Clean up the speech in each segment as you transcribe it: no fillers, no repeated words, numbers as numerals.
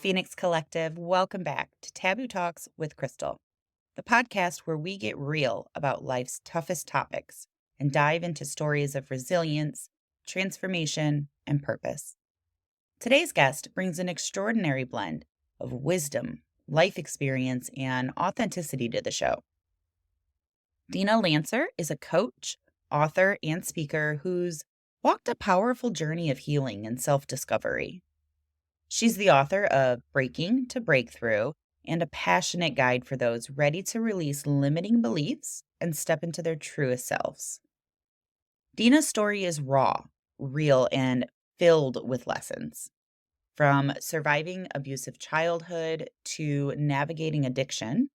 Phoenix Collective. Welcome back to Taboo Talks with Krystal, the podcast where we get real about life's toughest topics and dive into stories of resilience, transformation, and purpose. Today's guest brings an extraordinary blend of wisdom, life experience, and authenticity to the show. Dina Lantzer is a coach, author, and speaker who's walked a powerful journey of healing and self-discovery. She's the author of Breaking to Breakthrough and a passionate guide for those ready to release limiting beliefs and step into their truest selves. Dina's story is raw, real, and filled with lessons. From surviving abusive childhood to navigating addiction,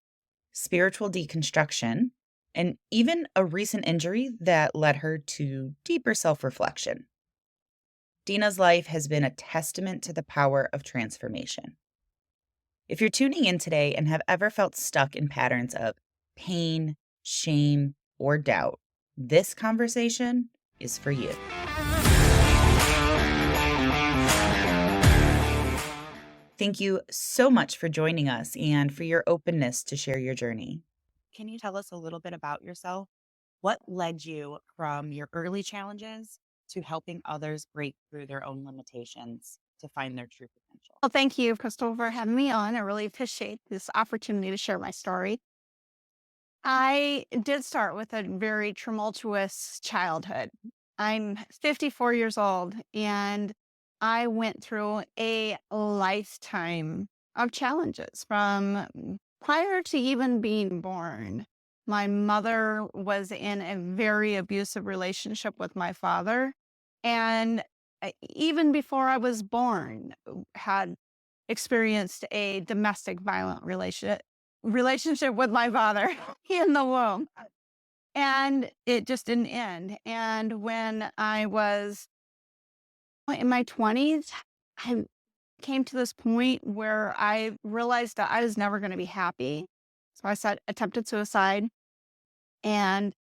spiritual deconstruction, and even a recent injury that led her to deeper self-reflection. Dina's life has been a testament to the power of transformation. If you're tuning in today and have ever felt stuck in patterns of pain, shame, or doubt, this conversation is for you. Thank you so much for joining us and for your openness to share your journey. Can you tell us a little bit about yourself? What led you from your early challenges to helping others break through their own limitations to find their true potential? Well, thank you, Krystal, for having me on. I really appreciate this opportunity to share my story. I did start with a very tumultuous childhood. I'm 54 years old, and I went through a lifetime of challenges from prior to even being born. My mother was in a very abusive relationship with my father, and even before I was born, had experienced a domestic violent relationship with my father in the womb. And it just didn't end. And when I was in my 20s, I came to this point where I realized that I was never going to be happy. So attempted suicide. And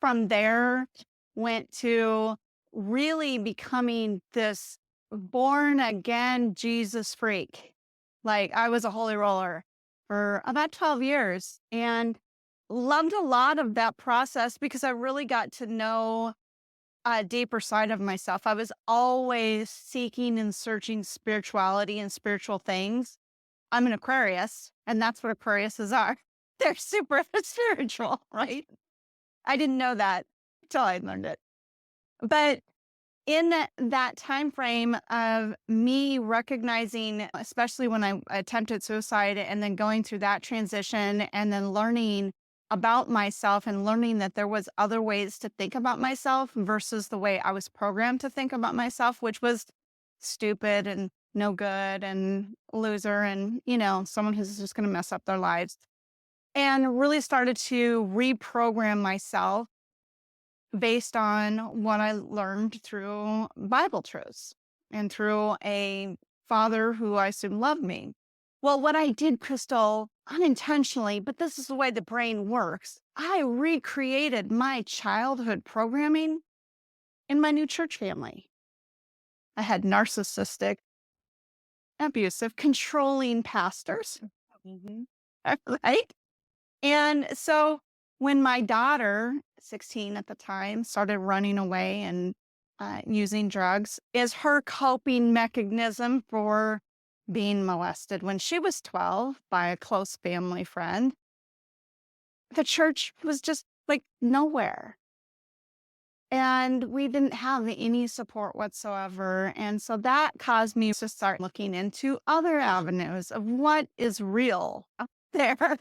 from there, went to really becoming this born again Jesus freak. Like, I was a holy roller for about 12 years and loved a lot of that process because I really got to know a deeper side of myself. I was always seeking and searching spirituality and spiritual things. I'm an Aquarius, and that's what Aquariuses are. They're super spiritual, right? I didn't know that until I learned it. But in that time frame of me recognizing, especially when I attempted suicide and then going through that transition and then learning about myself and learning that there was other ways to think about myself versus the way I was programmed to think about myself, which was stupid and no good and loser and, someone who's just going to mess up their lives. And really started to reprogram myself based on what I learned through Bible truths and through a father who I assume loved me. Well, what I did, Krystal, unintentionally, but this is the way the brain works, I recreated my childhood programming in my new church family. I had narcissistic, abusive, controlling pastors, Mm-hmm. right? And so when my daughter, 16 at the time, started running away and using drugs as her coping mechanism for being molested when she was 12 by a close family friend, the church was just like nowhere. And we didn't have any support whatsoever. And so that caused me to start looking into other avenues of what is real out there.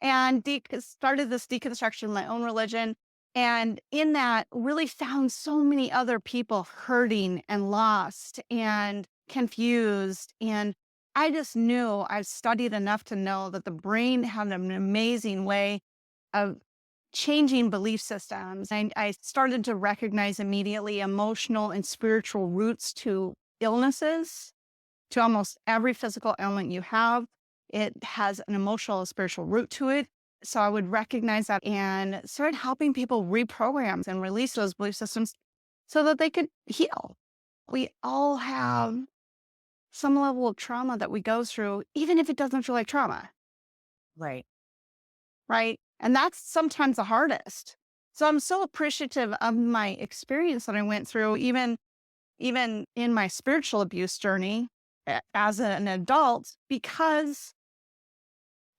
And started this deconstruction, my own religion. And in that, really found so many other people hurting and lost and confused. And I just knew, I've studied enough to know that the brain had an amazing way of changing belief systems. And I started to recognize immediately emotional and spiritual roots to illnesses, to almost every physical ailment you have. It has an emotional and spiritual root to it. So I would recognize that and start helping people reprogram and release those belief systems so that they could heal. We all have some level of trauma that we go through, even if it doesn't feel like trauma, Right. right? And that's sometimes the hardest. So I'm so appreciative of my experience that I went through, even in my spiritual abuse journey as an adult, because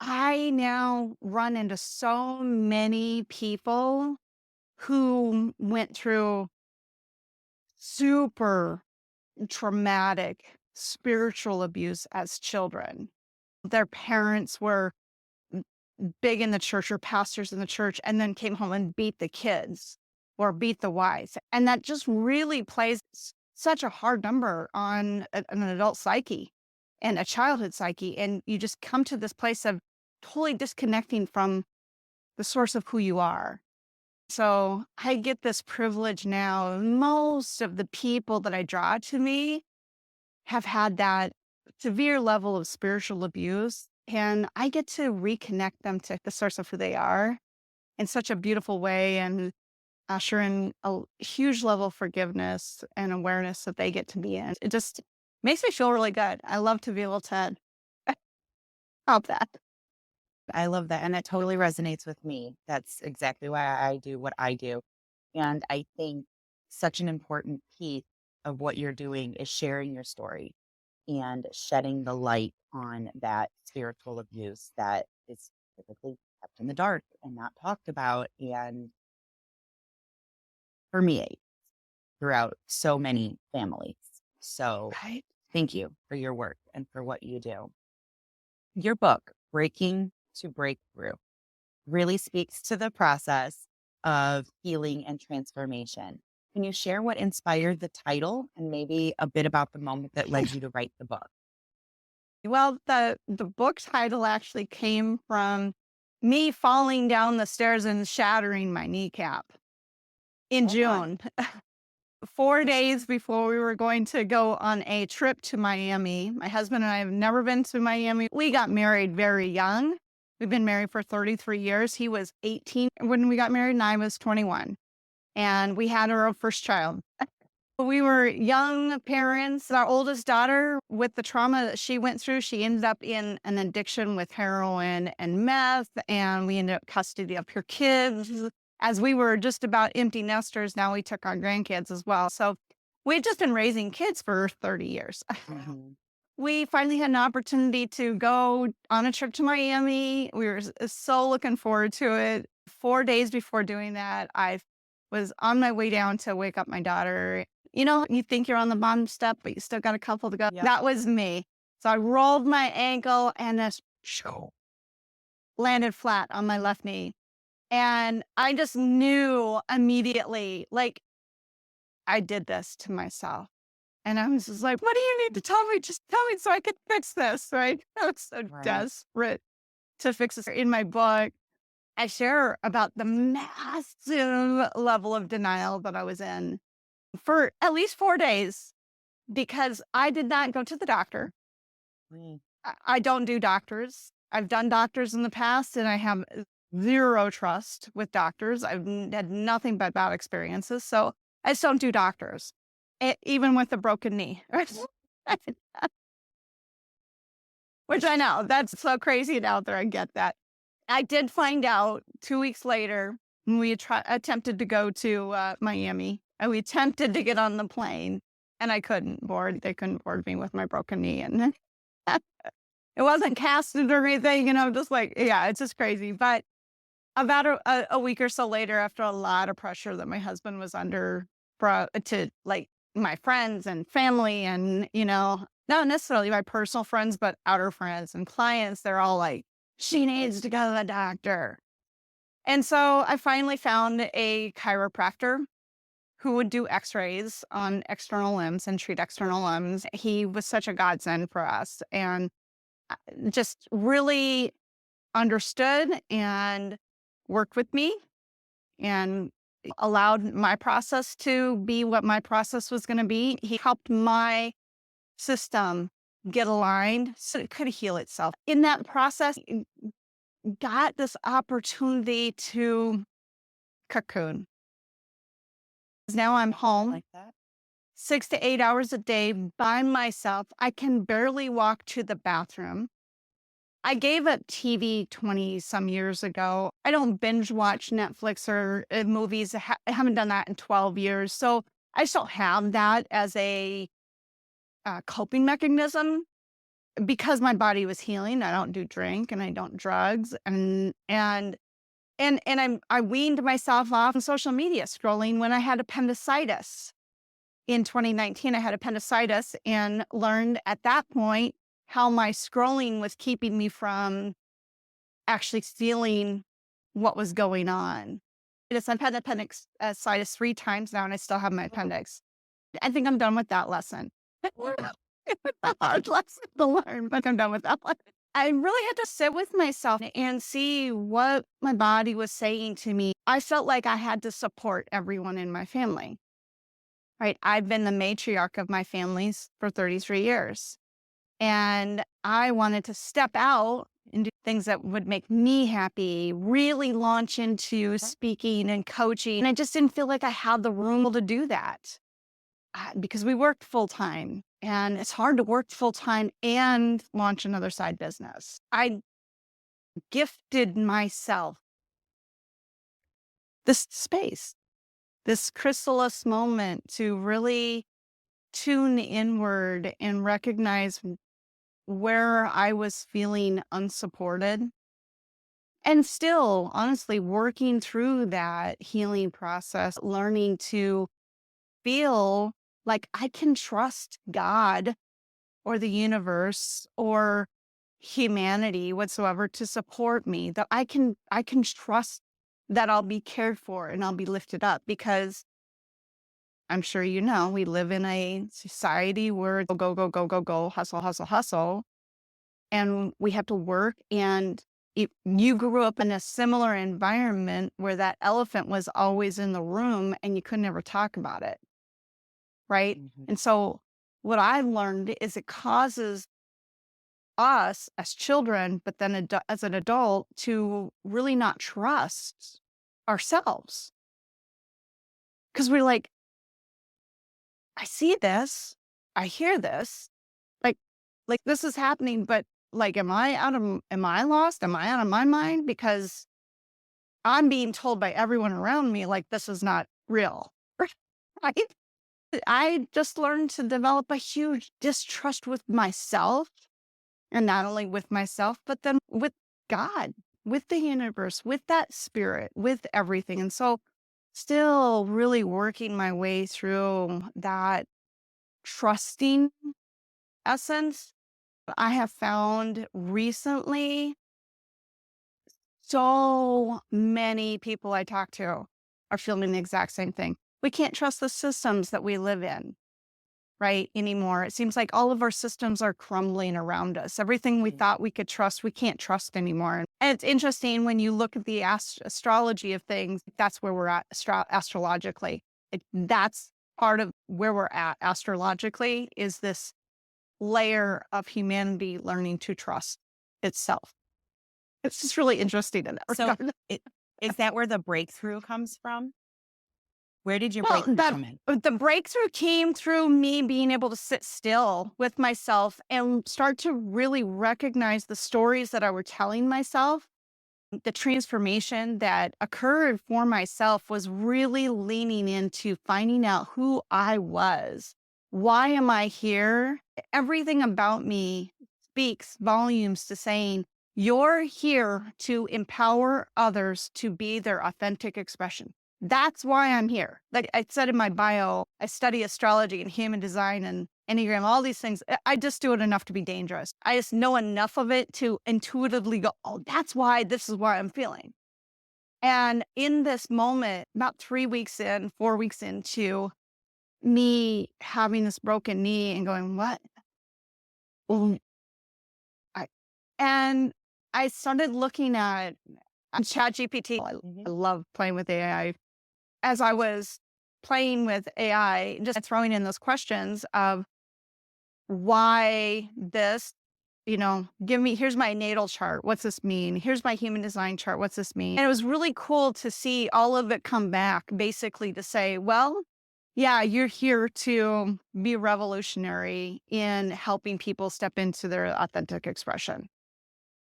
I now run into so many people who went through super traumatic spiritual abuse as children. Their parents were big in the church or pastors in the church and then came home and beat the kids or beat the wives. And that just really plays such a hard number on an adult psyche and a childhood psyche. And you just come to this place of totally disconnecting from the source of who you are. So I get this privilege now. Most of the people that I draw to me have had that severe level of spiritual abuse, and I get to reconnect them to the source of who they are in such a beautiful way and usher in a huge level of forgiveness and awareness that they get to be in. It just makes me feel really good. I love to be able to help that. I love that. And that totally resonates with me. That's exactly why I do what I do. And I think such an important piece of what you're doing is sharing your story and shedding the light on that spiritual abuse that is typically kept in the dark and not talked about and permeate throughout so many families. So Right. thank you for your work and for what you do. Your book, Breaking to Breakthrough, really speaks to the process of healing and transformation. Can you share what inspired the title and maybe a bit about the moment that led you to write the book? Well, the book title actually came from me falling down the stairs and shattering my kneecap in Oh my. June. 4 days before we were going to go on a trip to Miami. My husband and I have never been to Miami. We got married very young. We've been married for 33 years. He was 18 when we got married, and I was 21. And we had our first child. We were young parents. Our oldest daughter, with the trauma that she went through, she ended up in an addiction with heroin and meth, and we ended up custody of her kids. As we were just about empty nesters, now we took our grandkids as well. So we'd just been raising kids for 30 years. Mhm. We finally had an opportunity to go on a trip to Miami. We were so looking forward to it. 4 days before doing that, I was on my way down to wake up my daughter. You know, you think you're on the bottom step, but you still got a couple to go. Yep. That was me. So I rolled my ankle and this landed flat on my left knee. And I just knew immediately, like, I did this to myself. And I was just like, what do you need to tell me? Just tell me so I can fix this, right? I was so Right. desperate to fix this. In my book, I share about the massive level of denial that I was in for at least 4 days because I did not go to the doctor. Mm. I don't do doctors. I've done doctors in the past and I have zero trust with doctors. Had nothing but bad experiences. So I just don't do doctors, even with a broken knee. Which I know that's so crazy and out there. I get that. I did find out 2 weeks later when we attempted to go to Miami and we attempted to get on the plane and I couldn't board. They couldn't board me with my broken knee. And it wasn't casted or anything, just like, yeah, it's just crazy. But about a week or so later, after a lot of pressure that my husband was under to like my friends and family and, not necessarily my personal friends, but outer friends and clients, they're all like, she needs to go to the doctor. And so I finally found a chiropractor who would do x-rays on external limbs and treat external limbs. He was such a godsend for us and just really understood and worked with me and allowed my process to be what my process was going to be. He helped my system get aligned so it could heal itself. In that process, got this opportunity to cocoon. Now I'm I home like that. 6 to 8 hours a day by myself. I can barely walk to the bathroom. I gave up TV 20 some years ago. I don't binge watch Netflix or movies. I haven't done that in 12 years. So I still have that as a coping mechanism because my body was healing. I don't do drink and I don't drugs and I weaned myself off on social media scrolling when I had appendicitis. In 2019, I had appendicitis and learned at that point how my scrolling was keeping me from actually feeling what was going on. I've had appendicitis 3 times now, and I still have my appendix. I think I'm done with that lesson. It was a hard lesson to learn, but I'm done with that one. I really had to sit with myself and see what my body was saying to me. I felt like I had to support everyone in my family, right? I've been the matriarch of my families for 33 years. And I wanted to step out and do things that would make me happy, really launch into speaking and coaching. And I just didn't feel like I had the room to do that because we worked full time. And it's hard to work full time and launch another side business. I gifted myself this space, this chrysalis moment to really tune inward and recognize where I was feeling unsupported and still honestly working through that healing process, learning to feel like I can trust God or the universe or humanity whatsoever to support me, that I can trust that I'll be cared for and I'll be lifted up because I'm sure you know we live in a society where go, go, go, go, go, hustle, hustle, hustle. And we have to work. And you grew up in a similar environment where that elephant was always in the room and you could never talk about it. Right. Mhm. And so what I've learned is it causes us as children, but then as an adult to really not trust ourselves. Because we're like, I see this, I hear this, like, like this is happening, but like, am I lost? Am I out of my mind? Because I'm being told by everyone around me, like, this is not real. Right? I just learned to develop a huge distrust with myself and not only with myself, but then with God, with the universe, with that spirit, with everything. And so still really working my way through that trusting essence. I have found recently so many people I talk to are feeling the exact same thing. We can't trust the systems that we live in, right, anymore. It seems like all of our systems are crumbling around us. Everything we Mm. thought we could trust, we can't trust anymore. And it's interesting when you look at the astrology of things, that's where we're at astrologically. That's part of where we're at astrologically is this layer of humanity learning to trust itself. It's just really interesting in that So, regard. it, is that where the breakthrough comes from? Where did your Well, breakthrough come in? the breakthrough came through me being able to sit still with myself and start to really recognize the stories that I were telling myself. The transformation that occurred for myself was really leaning into finding out who I was. Why am I here? Everything about me speaks volumes to saying, you're here to empower others to be their authentic expression. That's why I'm here. Like I said in my bio, I study astrology and human design and Enneagram, all these things. I just do it enough to be dangerous. I just know enough of it to intuitively go, oh, that's why this is why I'm feeling. And in this moment, about 3 weeks in, 4 weeks into me having this broken knee and going, what? Well, I, and I started looking at ChatGPT. I Mhm. love playing with AI. As I was playing with AI, just throwing in those questions of why this, here's my natal chart. What's this mean? Here's my human design chart. What's this mean? And it was really cool to see all of it come back basically to say, well, Yeah, you're here to be revolutionary in helping people step into their authentic expression.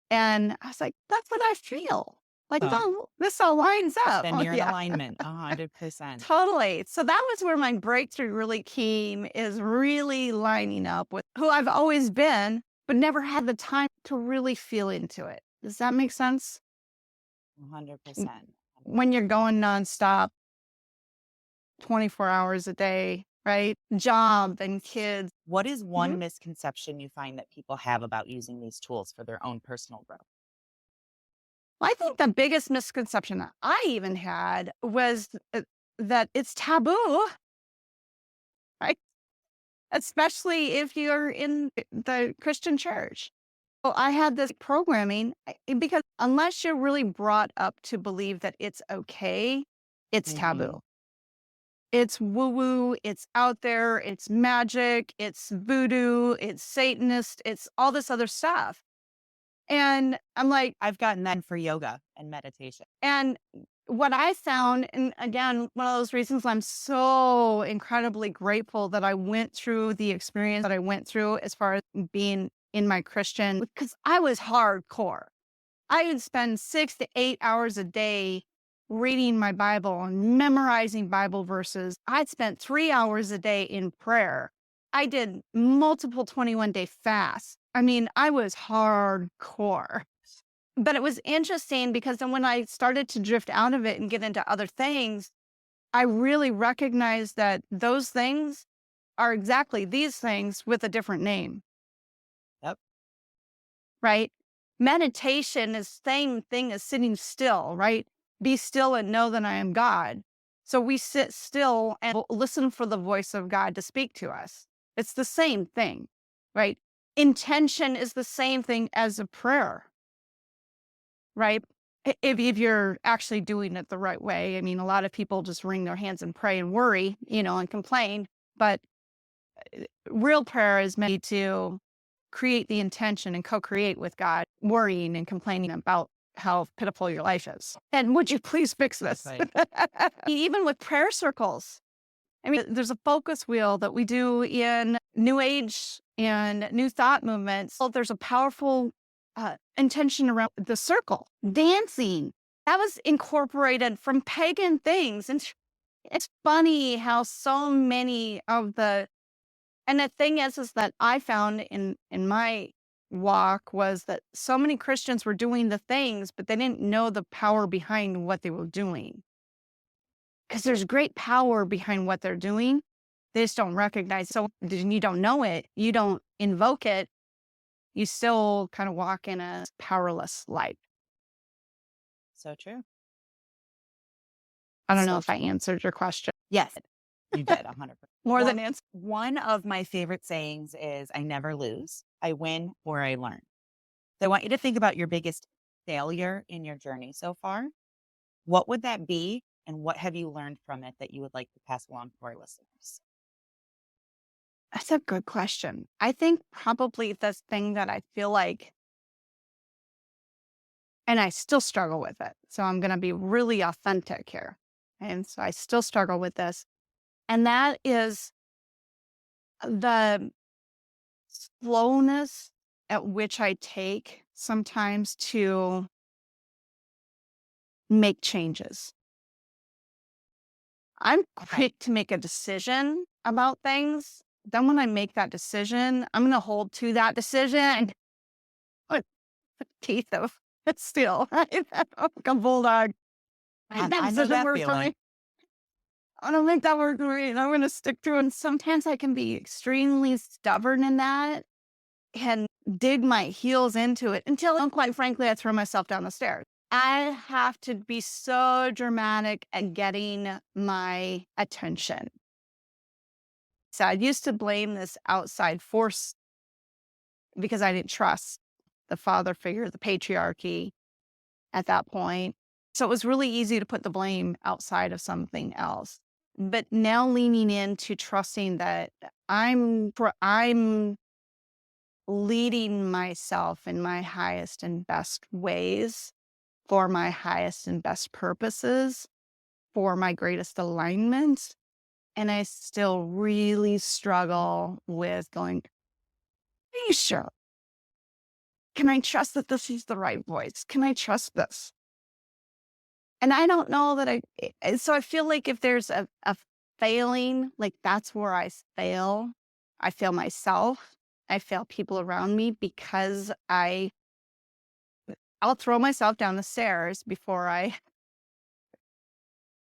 And I was like, that's what I feel. Like, Oh, this all lines up. then Oh, you're in yeah, alignment 100%. totally. So that was where my breakthrough really came, is really lining up with who I've always been, but never had the time to really feel into it. Does that make sense? 100%. When you're going nonstop, 24 hours a day, right? Job and kids. What is Mhm. one misconception you find that people have about using these tools for their own personal growth? I think the biggest misconception that I even had was that it's taboo, right? Especially if you're in the Christian church. Well, I had this programming because unless you're really brought up to believe that it's okay, it's Mhm. taboo. It's woo woo, it's out there, it's magic, it's voodoo, it's Satanist, it's all this other stuff. And I'm like, I've gotten that for yoga and meditation. and what I found, and again, one of those reasons I'm so incredibly grateful that I went through the experience that I went through as far as being in my Christian, because I was hardcore. I would spend 6 to 8 hours a day reading my Bible and memorizing Bible verses. I'd spent 3 hours a day in prayer. I did multiple 21-day fasts. I mean, I was hardcore. But it was interesting because then when I started to drift out of it and get into other things, I really recognized that those things are exactly these things with a different name, Yep. right? Meditation is same thing as sitting still, right? Be still and know that I am God. So we sit still and listen for the voice of God to speak to us. It's the same thing, right? Intention is the same thing as a prayer, right? If you're actually doing it the right way. I mean, a lot of people just wring their hands and pray and worry, and complain. But real prayer is meant to create the intention and co-create with God, worrying and complaining about how pitiful your life is. And would you please fix That's this? right. Even with prayer circles. I mean, there's a focus wheel that we do in New Age and New Thought movements. So there's a powerful intention around the circle, dancing. That was incorporated from pagan things. And it's funny how so many of and the thing is that I found in my walk was that so many Christians were doing the things, but they didn't know the power behind what they were doing. Because there's great power behind what they're doing. They just don't recognize. So you don't know it, you don't invoke it, you still kind of walk in a powerless life. So true. I don't know So if I true. answered your question. Yes, you did 100%. More Well, than answer. one of my favorite sayings is I never lose. I win or I learn. So I want you to think about your biggest failure in your journey so far. What would that be? And what have you learned from it that you would like to pass along to our listeners? That's a good question. I think probably this thing that I feel like, and I still struggle with it. So I'm going to be really authentic here. And so I still struggle with this. And that is the slowness at which I take sometimes to make changes. I'm Okay. quick to make a decision about things. Then when I make that decision, I'm going to hold to that decision with teeth of steel, right? Like a bulldog. Right? That I know decision that worked for feeling. me. I don't make that work for me. And I'm going to stick to it. And sometimes I can be extremely stubborn in that and dig my heels into it until, quite frankly, I throw myself down the stairs. I have to be so dramatic at getting my attention. So I used to blame this outside force because I didn't trust the father figure, the patriarchy at that point. So it was really easy to put the blame outside of something else. But now leaning into trusting that I'm leading myself in my highest and best ways for my highest and best purposes, for my greatest alignment. And I still really struggle with going, are you sure? Can I trust that this is the right voice? Can I trust this? And I don't know that so I feel like if there's a failing, like that's where I fail. I fail myself. I fail people around me because I'll throw myself down the stairs before I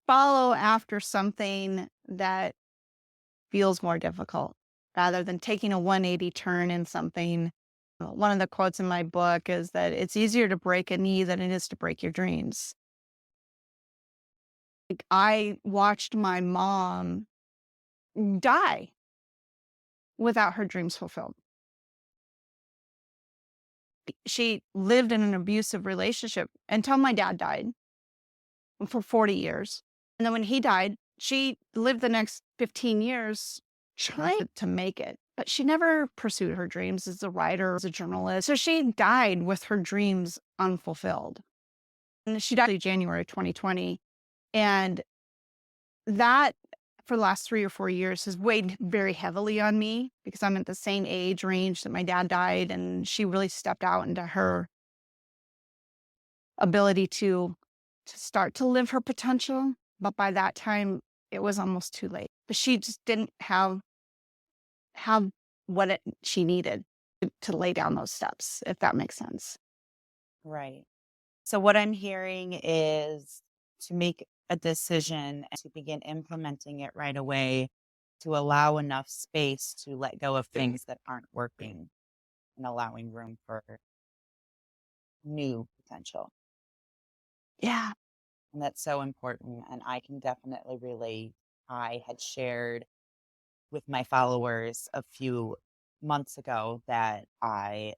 follow after something that feels more difficult rather than taking a 180 turn in something. One of the quotes in my book is that it's easier to break a knee than it is to break your dreams. Like, I watched my mom die without her dreams fulfilled. She lived in an abusive relationship until my dad died for 40 years. And then when he died, she lived the next 15 years trying to make it. But she never pursued her dreams as a writer, as a journalist. So she died with her dreams unfulfilled. And she died in January of 2020. And that, for the last 3 or 4 years, has weighed very heavily on me because I'm at the same age range that my dad died. And she really stepped out into her ability to start to live her potential. But by that time, it was almost too late. But she just didn't have what she needed to lay down those steps, if that makes sense. Right. So what I'm hearing is to make a decision and to begin implementing it right away, to allow enough space to let go of things that aren't working and allowing room for new potential. Yeah. And that's so important. And I can definitely relate. I had shared with my followers a few months ago that I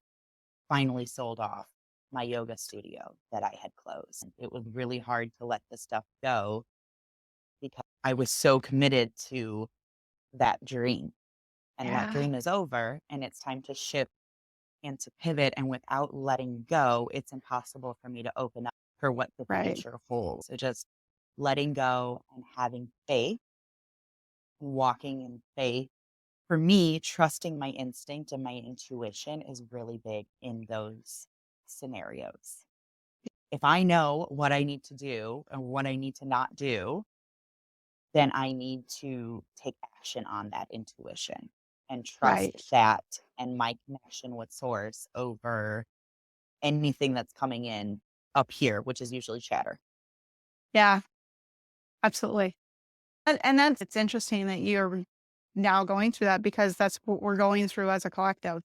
finally sold off my yoga studio that I had closed. It was really hard to let the stuff go because I was so committed to that dream. And that Yeah. dream is over and it's time to shift and to pivot. And without letting go, it's impossible for me to open up for what the Right. future holds. So just letting go and having faith, walking in faith. For me, trusting my instinct and my intuition is really big in those scenarios. If I know what I need to do and what I need to not do, then I need to take action on that intuition and trust Right. that and my connection with source over anything that's coming in up here, which is usually chatter. Yeah, absolutely. And that's it's interesting that you're now going through that because that's what we're going through as a collective.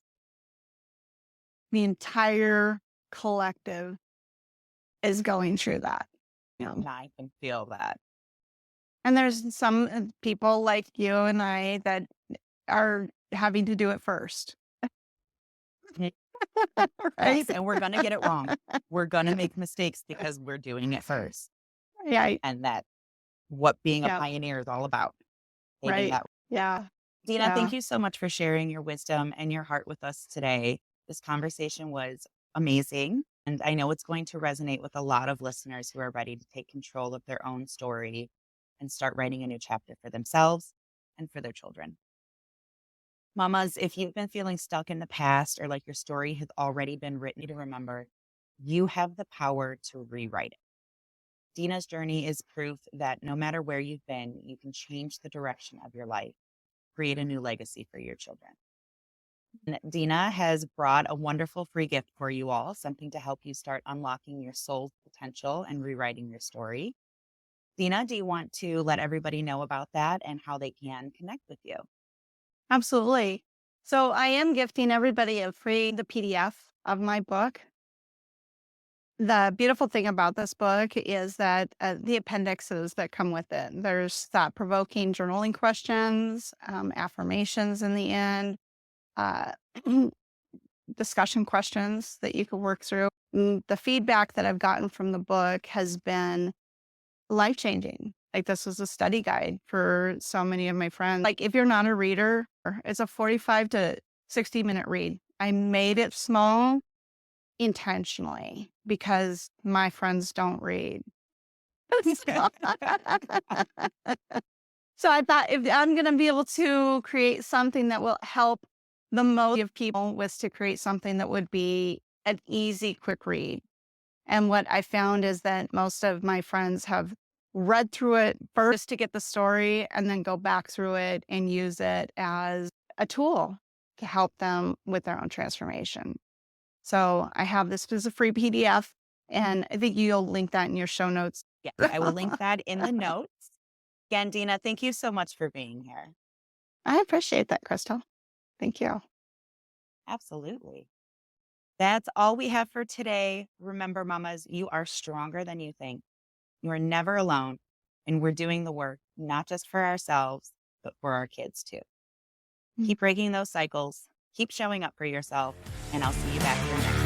The entire collective is going through that. You know, And I can feel that. and there's some people like you and I that are having to do it first. Mm. Right? Yes. And we're going to get it wrong. We're going to make mistakes because we're doing it first. Yeah. And that what being a Yeah. pioneer is all about. Paving Right. that. Yeah. Dina, Yeah. thank you so much for sharing your wisdom and your heart with us today. This conversation was amazing. And I know it's going to resonate with a lot of listeners who are ready to take control of their own story and start writing a new chapter for themselves and for their children. Mamas, if you've been feeling stuck in the past or like your story has already been written, to remember you have the power to rewrite it. Dina's journey is proof that no matter where you've been, you can change the direction of your life, create a new legacy for your children. And Dina has brought a wonderful free gift for you all, something to help you start unlocking your soul's potential and rewriting your story. Dina, do you want to let everybody know about that and how they can connect with you? Absolutely. So I am gifting everybody the PDF of my book. The beautiful thing about this book is that the appendixes that come with it, there's thought-provoking journaling questions, affirmations in the end, uh, discussion questions that you can work through. The feedback that I've gotten from the book has been life-changing. Like, this was a study guide for so many of my friends. Like, if you're not a reader, it's a 45 to 60-minute read. I made it small intentionally because my friends don't read. So I thought if I'm going to be able to create something that will help the most of people, was to create something that would be an easy, quick read. And what I found is that most of my friends have read through it first to get the story and then go back through it and use it as a tool to help them with their own transformation. So I have this as a free PDF, and I think you'll link that in your show notes. Yes, I will link that in the notes. Again, Dina, thank you so much for being here. I appreciate that, Krystal. Thank you. Absolutely. That's all we have for today. Remember, mamas, you are stronger than you think. You are never alone. And we're doing the work, not just for ourselves, but for our kids too. Keep breaking those cycles. Keep showing up for yourself. And I'll see you back here next